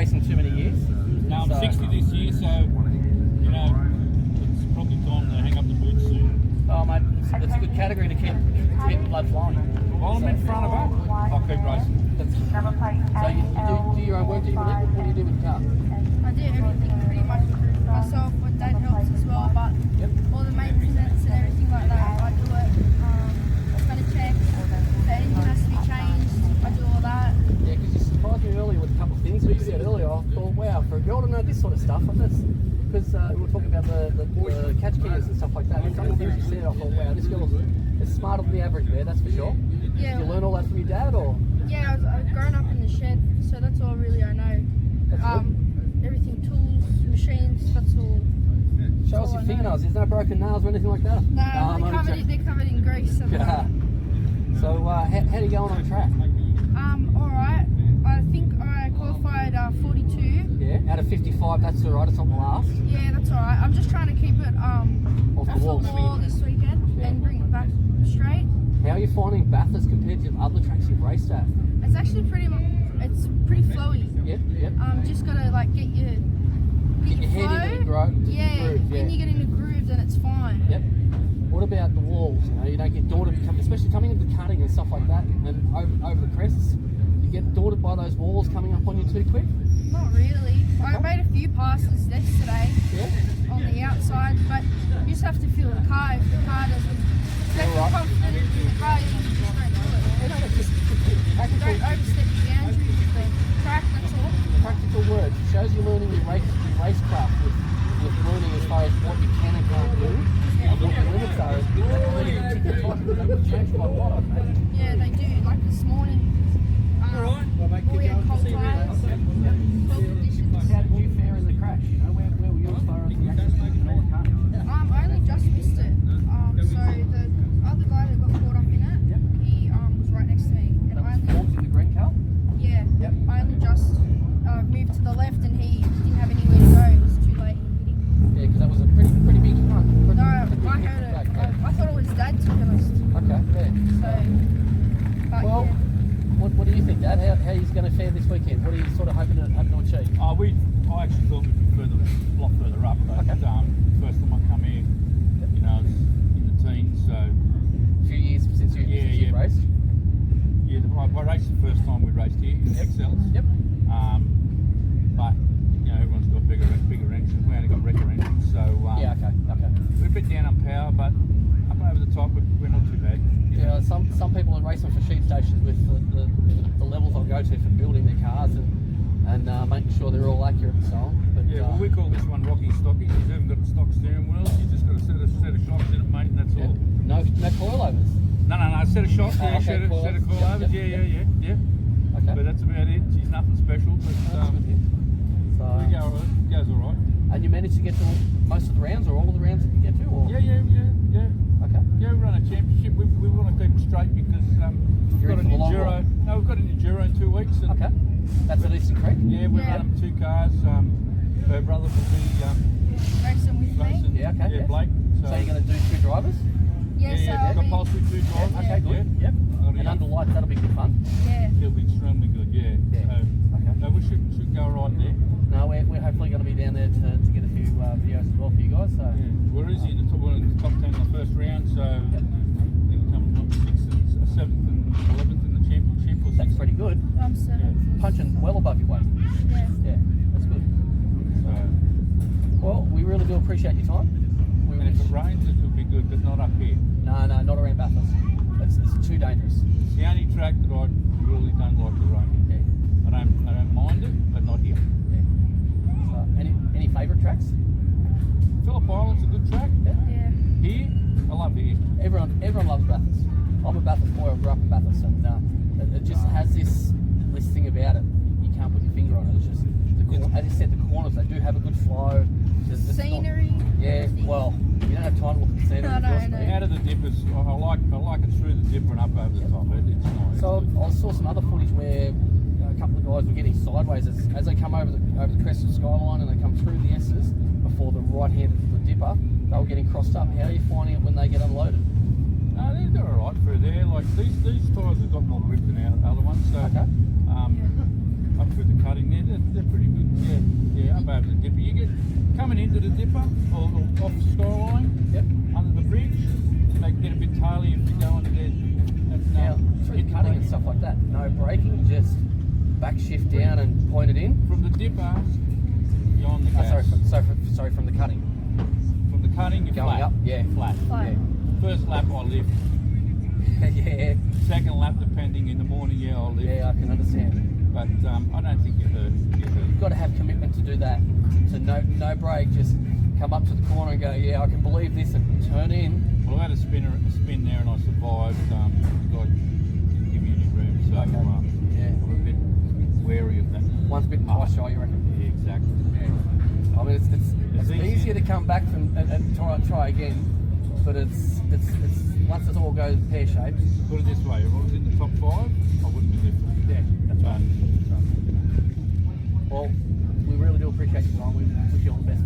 racing too many years? No, I'm 60 this year, so you know it's probably time to hang up the boots soon. Oh mate, it's a good category to keep the blood flowing. While I'm in front of her, I'll keep racing. So you do your own work, do you, Monique? What do you do with the car? I do everything pretty much myself, but Dad helps as well, but all the maintenance and everything like that, I do it. I've got to check if the engine has to be changed, I do all that. Yeah, because you surprised me earlier with a couple of things you said earlier. I thought, wow, for a girl to know this sort of stuff, because we were talking about the catch cans and stuff like that, and some of the things you said, I thought, wow, this girl is smarter than the average there, that's for sure. Yeah. Did you learn all that from your dad, or? Yeah, I've grown up in the shed, so that's all really I know. Everything, tools, machines, that's all. Show us your fingernails. There's no broken nails or anything like that? No, they're covered in grease. Yeah. So how are you going on track? Alright. I think I qualified 42. Yeah, out of 55, that's alright, it's not the last. Yeah, that's alright. I'm just trying to keep it off the wall this weekend and bring it back straight. How are you finding Bathurst compared to other tracks you've raced at? It's actually pretty flowy. Yep. Just gotta like get your head into the groove. When you get in the groove, then it's fine. Yep. What about the walls? You don't get daunted, especially coming into the cutting and stuff like that, and over the crests. You get daunted by those walls coming up on you too quick? Not really. I made a few passes yesterday on the outside, but you just have to feel the car. If the car doesn't get confident in the car, you just don't do it. Don't overstep your boundaries with the track, that's all. Practical words. It shows you learning your racecraft with learning as far as what you can and can't do, and what your limits are. Yeah, they do. Like this morning, we had cold tires, cold conditions. How did you fare in the crash? You know, where were you as far as the accident and all the car? I only just missed it. So the other guy that got caught up in it, he was right next to me. And I only in the green car? Yeah. Yep. I only just moved to the left, and he didn't have anywhere to go. It was too late. Yeah, because that was a pretty big front. No, I heard it. I thought it was Dad, to be honest. Okay, yeah. So, but well, yeah. What do you think, Dad? How are you going to fare this weekend? What are you sort of hoping to achieve? I actually thought we'd be a lot further up, but first time I come here, you know, it's in the teens, so... A few years since you raced? Yeah, I raced the first time we raced here in XLs. Yep. But, you know, everyone's got bigger engines. We only got wrecker engines, so... yeah, okay. We're a bit down on power, but up over the top, we're not too bad. Yeah, some people are racing for sheep stations with the levels they'll go to for building their cars and making sure they're all accurate and so on. But, well, we call this one Rocky Stocky. You haven't got a stock steering wheel. You just got a set of shocks in it, mate, and that's all. No coilovers? No, a set of shocks, set of coilovers, yeah. Okay. But that's about it. She's nothing special, but it goes all right. And you managed to get to most of the rounds, or all of the rounds that you get to? Or? Yeah. Okay. Yeah, we run a championship. We want to keep it straight because we've got an enduro. No, we've got an enduro in 2 weeks. And okay. That's at Eastern Creek? Yeah, we run them 2 cars. Her brother will be racing with me. Yeah, okay. Yeah, Blake. So you're going to do 2 drivers? Yeah, compulsory 2 drivers. Okay, good. Yep. And under lights, that'll be good fun. Yeah. It'll be extremely good, yeah. So we should go right there. No, we're hopefully going to be down there to get a few videos as well for you guys. So. Yeah, we're easy in the top 10 in the first round, so I think we're coming up 6th and 7th and 11th in the championship. That's pretty good. I'm 7th. Punching well above your weight. Yeah. That's good. Well, we really do appreciate your time. And if it rains, it'll be good, but not up here. No, not around Bathurst. It's too dangerous. It's the only track that I really don't like the rain. Yeah. I don't mind it, but not here. Yeah. So, any favourite tracks? Phillip Island's a good track. Yeah. Here, I love here. Everyone loves Bathurst. I'm a Bathurst boy. I grew up in Bathurst, and it just has this thing about it. You can't put your finger on it. It's just as you said, the corners, they do have a good flow. Scenery. Well, you don't have time to look at the scenery. No. Out of the dippers, I like it through the dipper and up over the top. It's nice. So I saw some other footage where a couple of guys were getting sideways as they come over the crest of the skyline and they come through the S's before the right hand of the dipper. They were getting crossed up. How are you finding it when they get unloaded? No, they're all right through there. Like these tyres have got more grip than our other ones. So okay. I up through the cutting there. They're pretty good. Yeah, up over the dipper. You get coming into the dipper or off the skyline. Yep. Under the bridge, they get a bit taily if you go under there. And, Now, through cutting and stuff like that, no braking, just back shift down and point it in. from the dipper, you're on the gas. Sorry, from the cutting. From the cutting, you're Going flat. up, yeah. Flat. Flat. First lap, I lift. Yeah, Second lap, depending in the morning, yeah, I'll lift. yeah, I can understand. But I don't think you hurt. You've got to have commitment to do that. To no brake, just come up to the corner and go, yeah, I can believe this, and turn in. Well, I had a spin there and I survived. God didn't give me any room, so Okay. Yeah. I'm a bit wary of that. Once bitten, twice shy, you reckon? Yeah, exactly. Yeah. I mean, it's easier to come back from and try again, but it's once it all goes pear shaped. Put it this way, if I was in the top 5, I wouldn't be lifting. Yeah, that's right. Well, we really do appreciate your time. We wish you all the best.